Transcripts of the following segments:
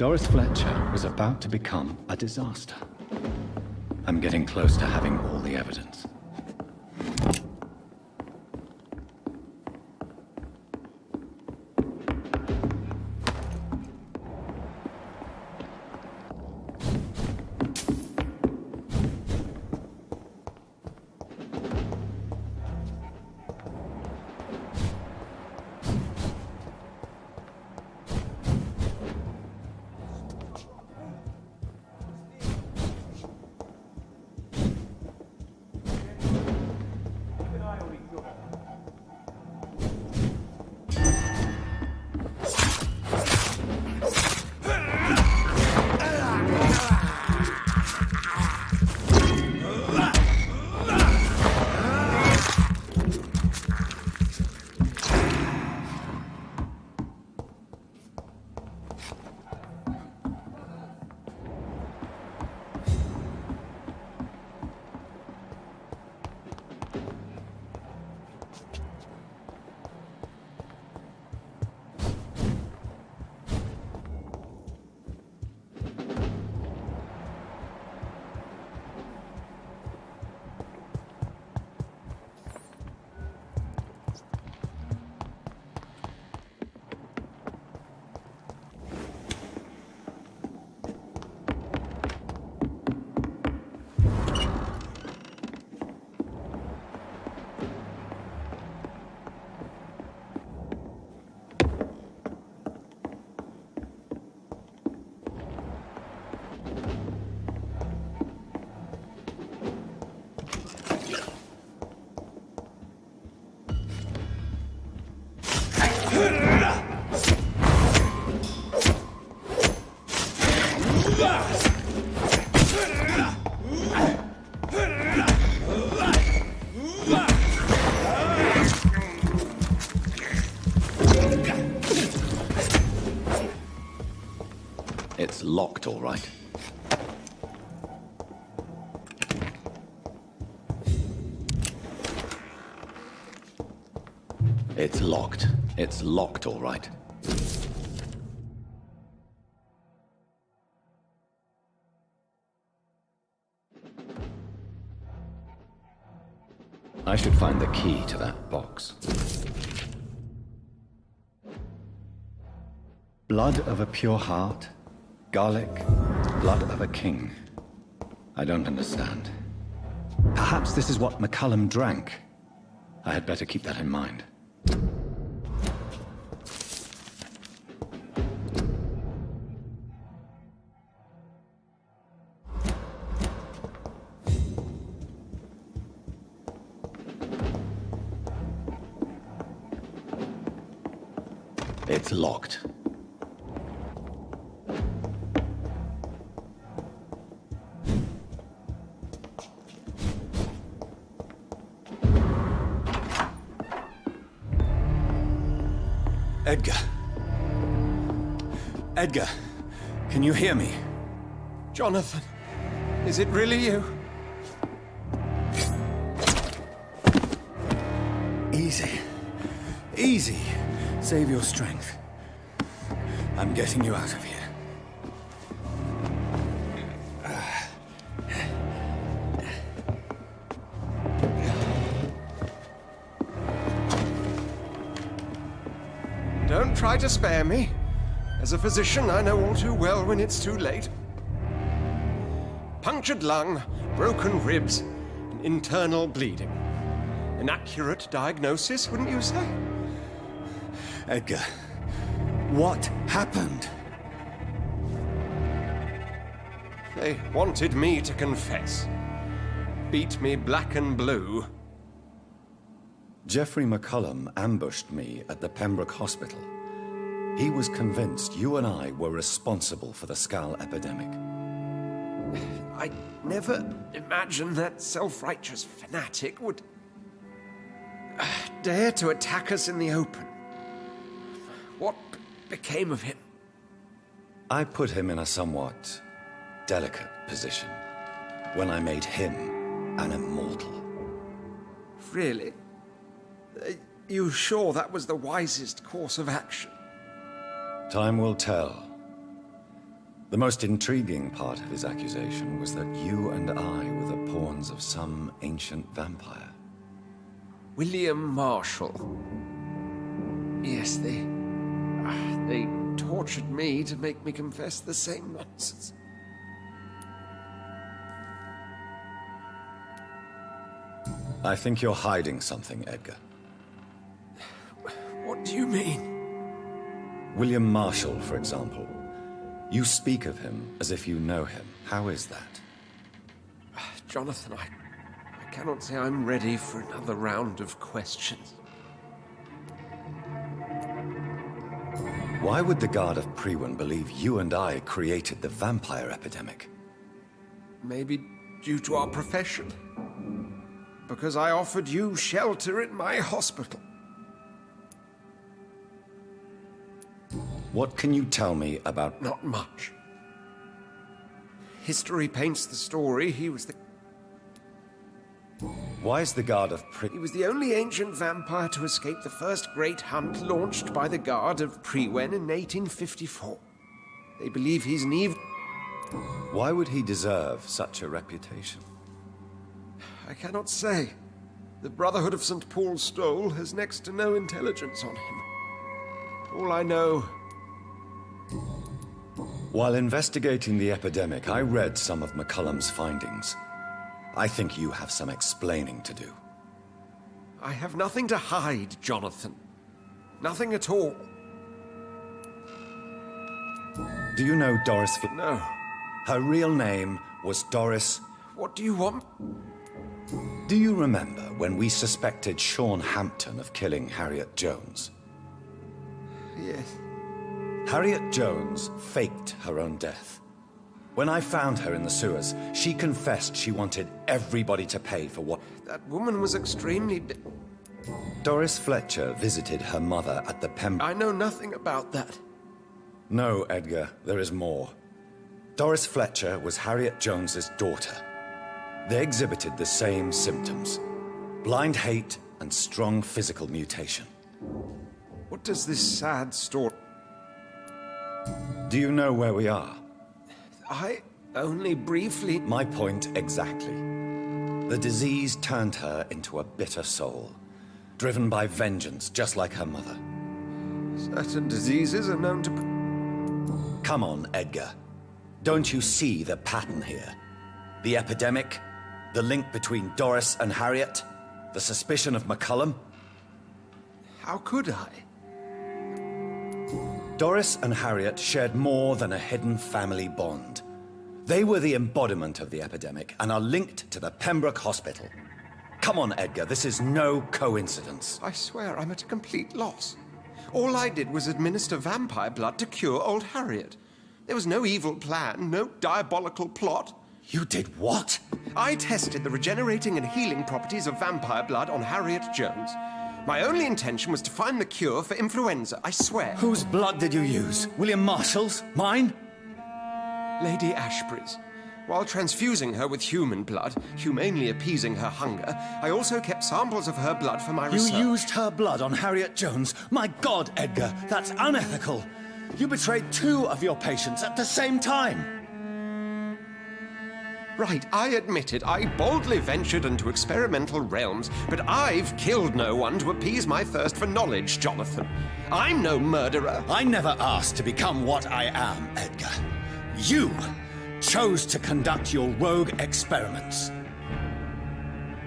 Doris Fletcher was about to become a disaster. I'm getting close to having all the evidence. It's locked, all right. It's locked. It's locked, all right. I should find the key to that box. Blood of a pure heart, garlic, blood of a king. I don't understand. Perhaps this is what McCullum drank. I had better keep that in mind. It's locked. Edgar. Edgar, can you hear me? Jonathan, is it really you? Easy. Easy. Save your strength. I'm getting you out of here. Don't try to spare me. As a physician, I know all too well when it's too late. Punctured lung, broken ribs, and internal bleeding. An accurate diagnosis, wouldn't you say? Edgar, what happened? They wanted me to confess. Beat me black and blue. Jeffrey McCullum ambushed me at the Pembroke Hospital. He was convinced you and I were responsible for the Skal epidemic. I never imagined that self-righteous fanatic would dare to attack us in the open. What became of him? I put him in a somewhat delicate position when I made him an immortal. Really? You sure that was the wisest course of action? Time will tell. The most intriguing part of his accusation was that you and I were the pawns of some ancient vampire. William Marshall. Yes, they tortured me to make me confess the same nonsense. I think you're hiding something, Edgar. What do you mean? William Marshall, for example. You speak of him as if you know him. How is that? Jonathan, I cannot say I'm ready for another round of questions. Why would the Guard of Priwen believe you and I created the vampire epidemic? Maybe due to our profession. Because I offered you shelter in my hospital. What can you tell me about... Not much. History paints the story. He was the Guard of He was the only ancient vampire to escape the first great hunt launched by the Guard of Priwen in 1854. They believe he's an evil... Why would he deserve such a reputation? I cannot say. The Brotherhood of St. Paul's Stole has next to no intelligence on him. All I know... While investigating the epidemic, I read some of McCullum's findings. I think you have some explaining to do. I have nothing to hide, Jonathan. Nothing at all. Do you know Doris... No. Her real name was Doris... What do you want? Do you remember when we suspected Sean Hampton of killing Harriet Jones? Yes. Harriet Jones faked her own death. When I found her in the sewers, she confessed she wanted everybody to pay for what... That woman was extremely... Doris Fletcher visited her mother at the I know nothing about that. No, Edgar, there is more. Doris Fletcher was Harriet Jones's daughter. They exhibited the same symptoms. Blind hate and strong physical mutation. What does this sad story... Do you know where we are? I only briefly... My point exactly. The disease turned her into a bitter soul, driven by vengeance, just like her mother. Certain diseases are known to... Come on, Edgar. Don't you see the pattern here? The epidemic, the link between Doris and Harriet, the suspicion of McCullum? How could I? Doris and Harriet shared more than a hidden family bond. They were the embodiment of the epidemic and are linked to the Pembroke Hospital. Come on, Edgar, this is no coincidence. I swear I'm at a complete loss. All I did was administer vampire blood to cure old Harriet. There was no evil plan, no diabolical plot. You did what? I tested the regenerating and healing properties of vampire blood on Harriet Jones. My only intention was to find the cure for influenza, I swear. Whose blood did you use? William Marshall's? Mine? Lady Ashbury's. While transfusing her with human blood, humanely appeasing her hunger, I also kept samples of her blood for my research. You used her blood on Harriet Jones? My God, Edgar, that's unethical. You betrayed 2 of your patients at the same time. Right, I admit it. I boldly ventured into experimental realms, but I've killed no one to appease my thirst for knowledge, Jonathan. I'm no murderer. I never asked to become what I am, Edgar. You chose to conduct your rogue experiments.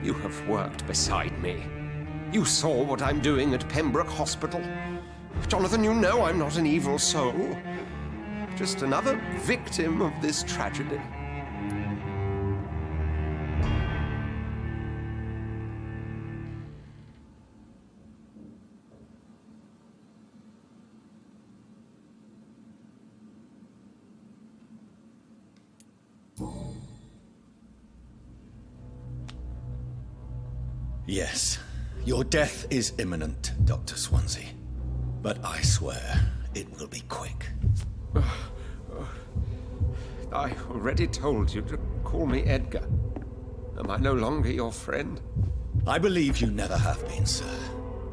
You have worked beside me. You saw what I'm doing at Pembroke Hospital. Jonathan, you know I'm not an evil soul. Just another victim of this tragedy. Yes, your death is imminent, Dr. Swansea. But I swear, it will be quick. I already told you to call me Edgar. Am I no longer your friend? I believe you never have been, sir.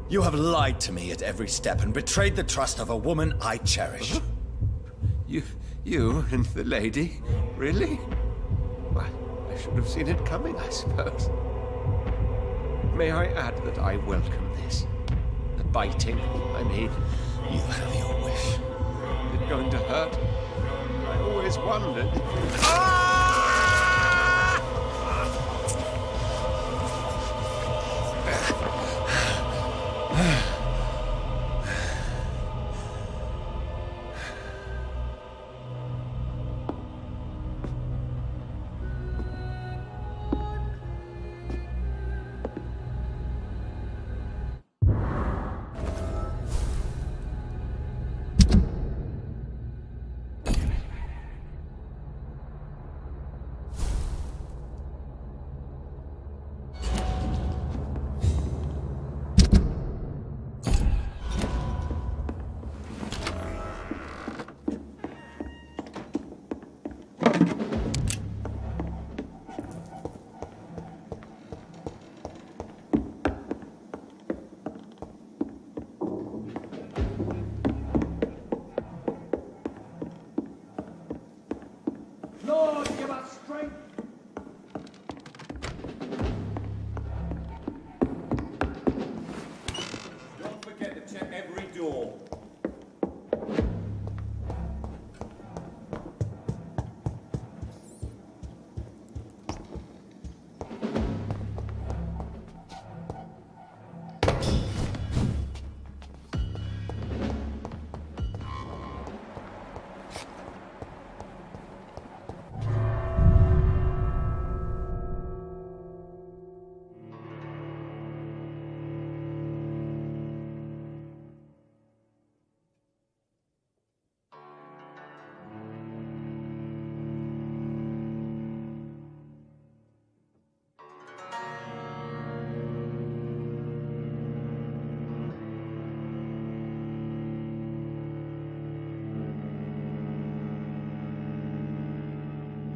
You have lied to me at every step and betrayed the trust of a woman I cherish. You and the lady? Really? Why, I should have seen it coming, I suppose. May I add that I welcome this? The biting, I mean. You have your wish. Is it going to hurt? I always wondered. Lord, give us strength. Don't forget to check every door.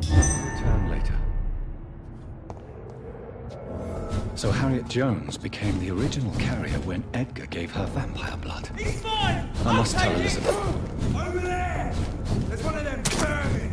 Return later. So Harriet Jones became the original carrier when Edgar gave her vampire blood. He's mine! I must tell Elizabeth. Over there! There's one of them vermin!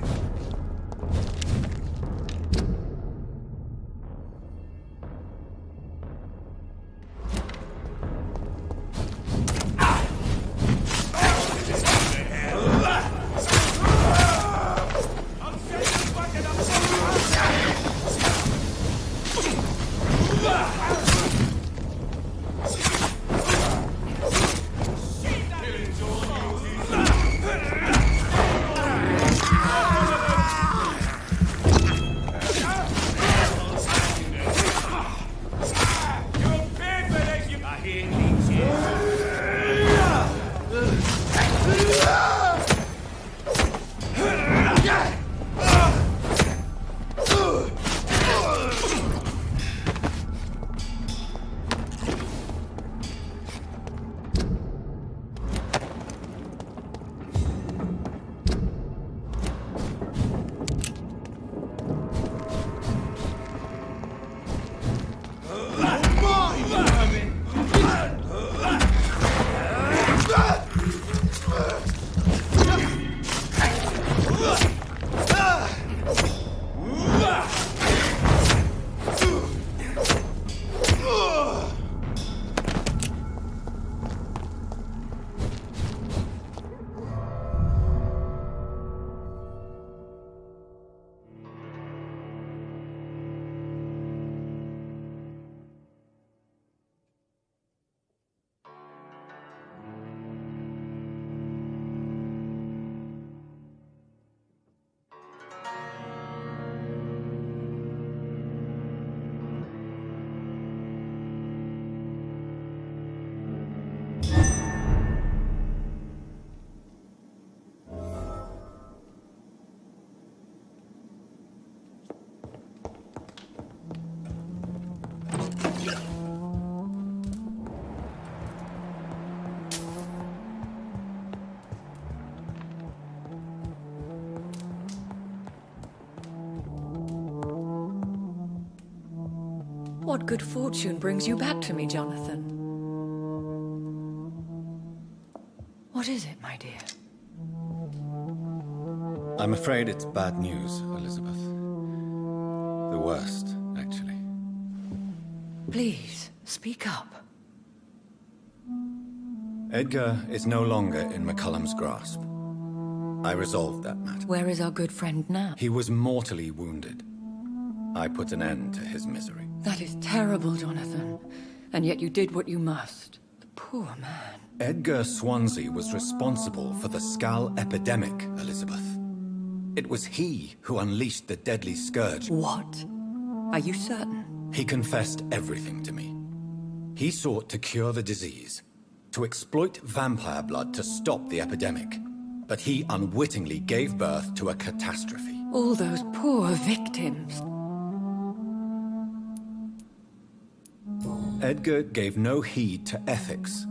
What good fortune brings you back to me, Jonathan? What is it, my dear? I'm afraid it's bad news, Elizabeth. The worst, actually. Please, speak up. Edgar is no longer in McCullum's grasp. I resolved that matter. Where is our good friend now? He was mortally wounded. I put an end to his misery. That is terrible, Jonathan. And yet you did what you must. The poor man. Edgar Swansea was responsible for the Skal epidemic, Elizabeth. It was he who unleashed the deadly scourge. What? Are you certain? He confessed everything to me. He sought to cure the disease, to exploit vampire blood to stop the epidemic. But he unwittingly gave birth to a catastrophe. All those poor victims. Edgar gave no heed to ethics.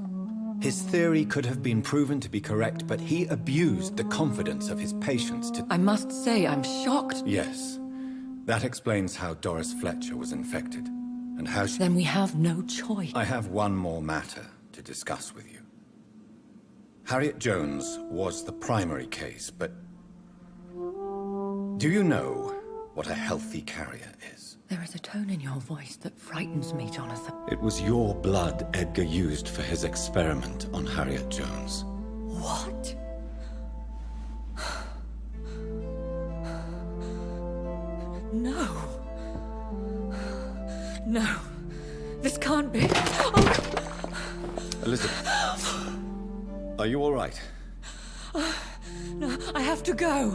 His theory could have been proven to be correct, but he abused the confidence of his patients to... I must say, I'm shocked. Yes. That explains how Doris Fletcher was infected, and how she... Then we have no choice. I have one more matter to discuss with you. Harriet Jones was the primary case, but... do you know what a healthy carrier is? There is a tone in your voice that frightens me, Jonathan. It was your blood Edgar used for his experiment on Harriet Jones. What? No. No. This can't be. Oh. Elizabeth, are you all right? No, I have to go.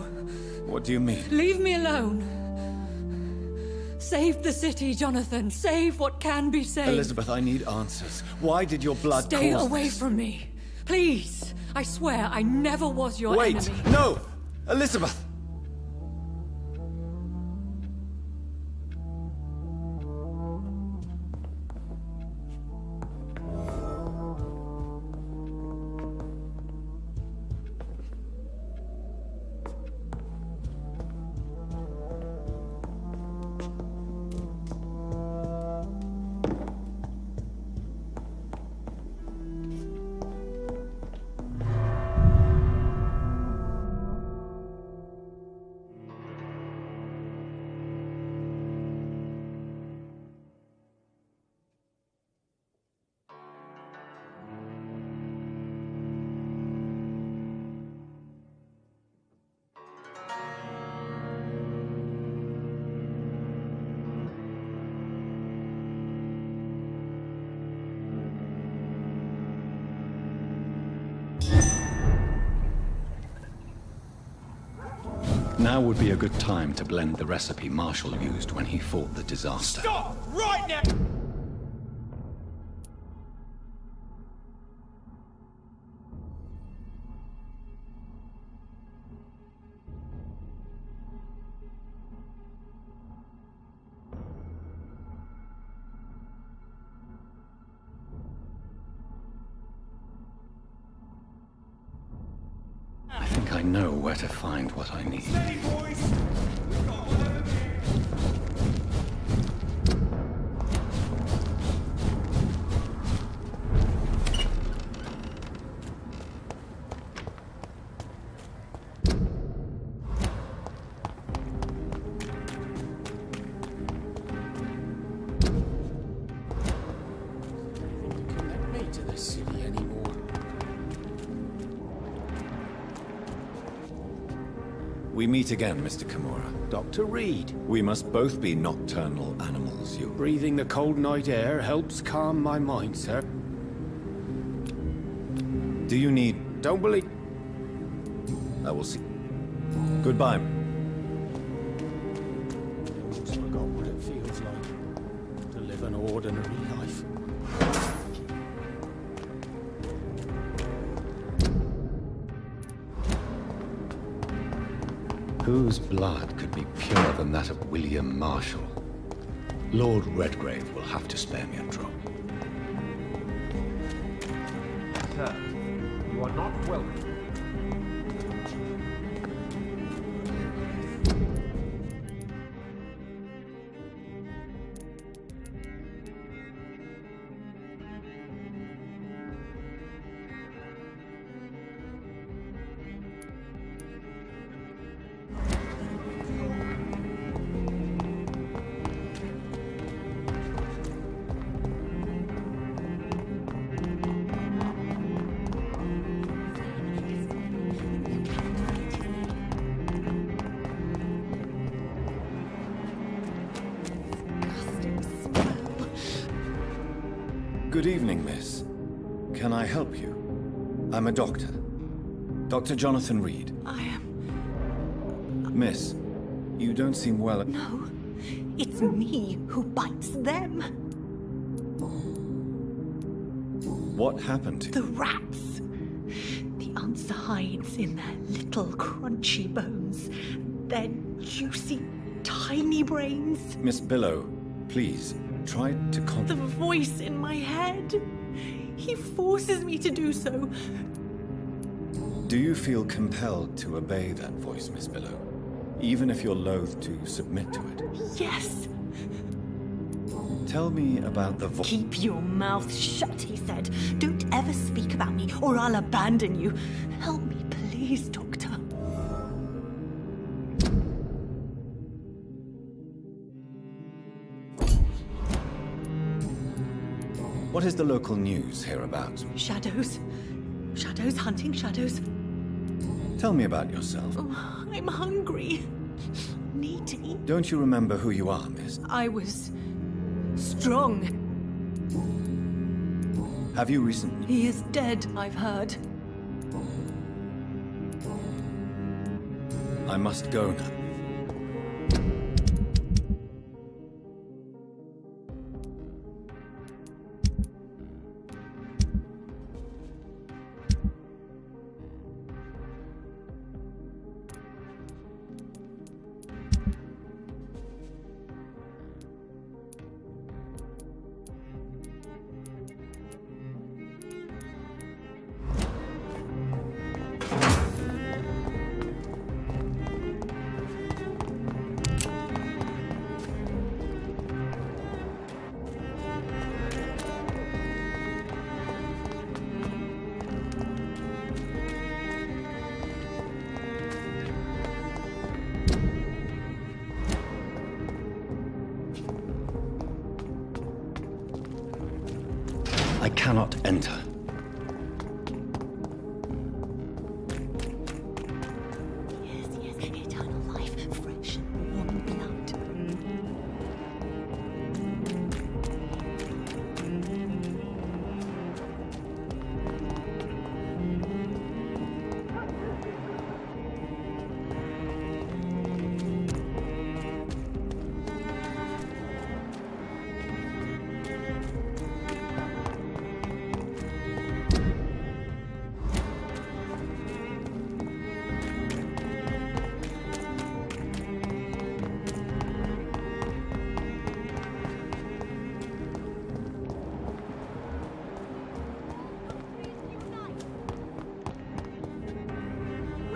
What do you mean? Leave me alone. Save the city, Jonathan. Save what can be saved. Elizabeth, I need answers. Why did your blood Stay cause away this? from me. Please. I swear I never was your Wait! enemy. No! Elizabeth! Now would be a good time to blend the recipe Marshall used when he fought the disaster. Stop! Right now! I think I know where to find what I need. Steady, boys! We've got one of them here. Connect me to this city anymore. We meet again, Mr. Kimura. Dr. Reed, We must both be nocturnal animals, you... breathing the cold night air helps calm my mind, sir. Do you need... Don't believe... I will see... Goodbye. Almost forgot what it feels like to live an ordinary life. Whose blood could be purer than that of William Marshall? Lord Redgrave will have to spare me a drop. Sir, you are not welcome. Good evening, miss. Can I help you? I'm a doctor. Dr. Jonathan Reed. I am... Miss, you don't seem well. No, it's me who bites them. What happened to you? The rats. The answer hides in their little crunchy bones. Their juicy, tiny brains. Miss Billow, please, try to The voice in my head. He forces me to do so. Do you feel compelled to obey that voice, Miss Billow? Even if you're loath to submit to it? Yes. Tell me about the voice. Keep your mouth shut, he said. Don't ever speak about me, or I'll abandon you. Help me, please, Doctor. What is the local news hereabouts? Shadows. Shadows hunting shadows. Tell me about yourself. Oh, I'm hungry. Need to eat. Don't you remember who you are, miss? I was strong. Have you recently? He is dead, I've heard. I must go now. I cannot enter. Yes, yes, eternal life, fresh, warm blood.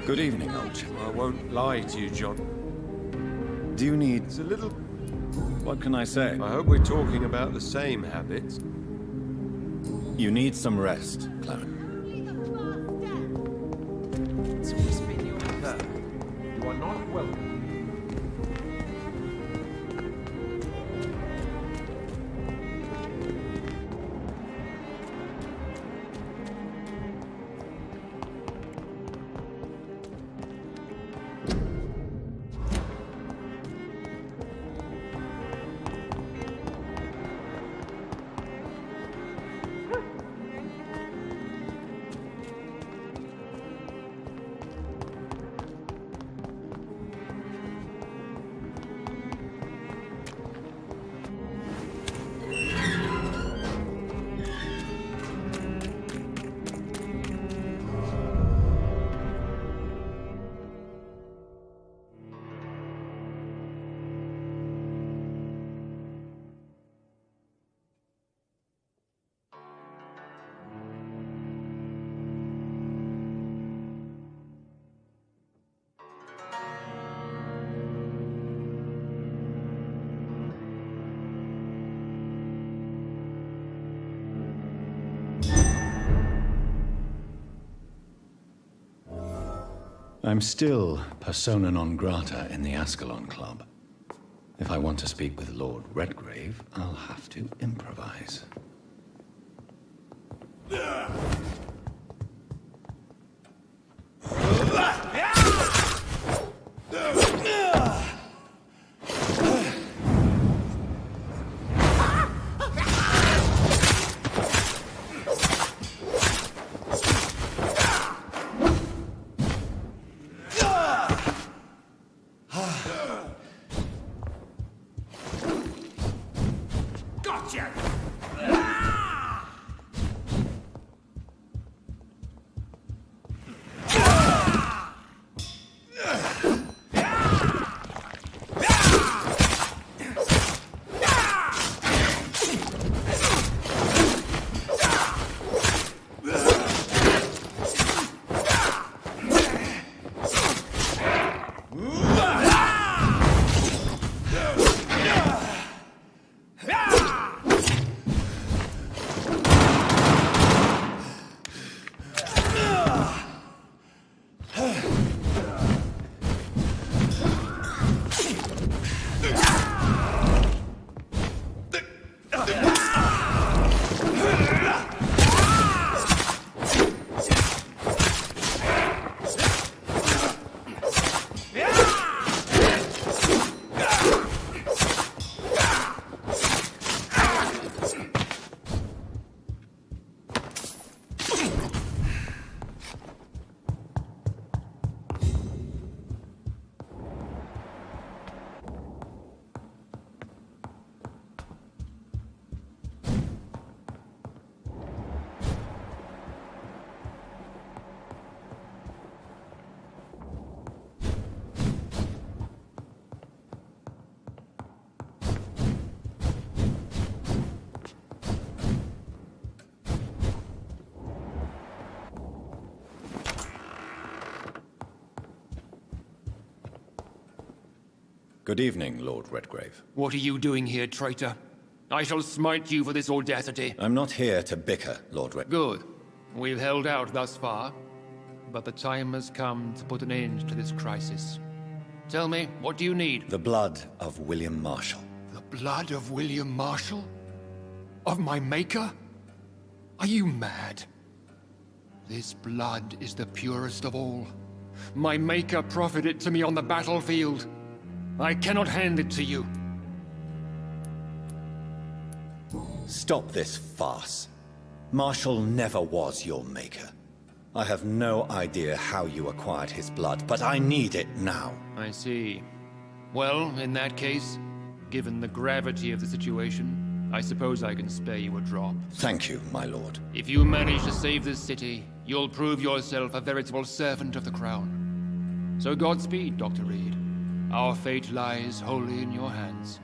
Good evening, old chap. I won't lie to you, John. Do you need... It's a little... What can I say? I hope we're talking about the same habits. You need some rest, Clarence. Sir, you are not welcome. I'm still persona non grata in the Ascalon Club. If I want to speak with Lord Redgrave, I'll have to improvise. Good evening, Lord Redgrave. What are you doing here, traitor? I shall smite you for this audacity. I'm not here to bicker, Lord Redgrave. Good. We've held out thus far, but the time has come to put an end to this crisis. Tell me, what do you need? The blood of William Marshall. The blood of William Marshall? Of my maker? Are you mad? This blood is the purest of all. My maker proffered it to me on the battlefield. I cannot hand it to you. Stop this farce. Marshall never was your maker. I have no idea how you acquired his blood, but I need it now. I see. Well, in that case, given the gravity of the situation, I suppose I can spare you a drop. Thank you, my lord. If you manage to save this city, you'll prove yourself a veritable servant of the crown. So Godspeed, Dr. Reed. Our fate lies wholly in your hands.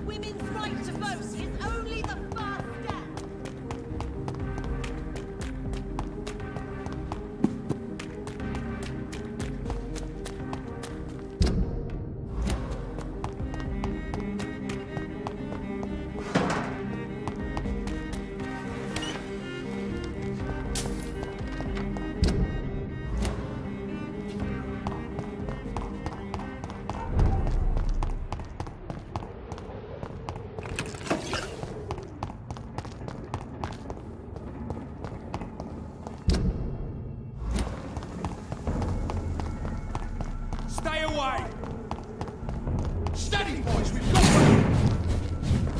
Women's right to vote is only the first step. Stay away! Steady, boys, we've got them!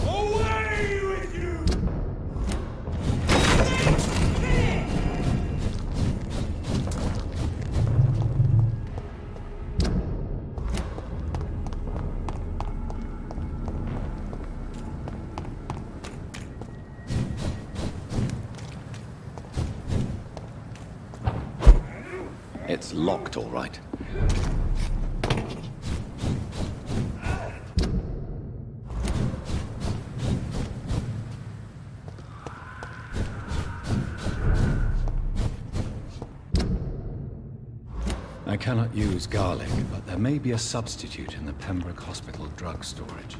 Away with you! It's locked, all right. I cannot use garlic, but there may be a substitute in the Pembroke Hospital drug storage.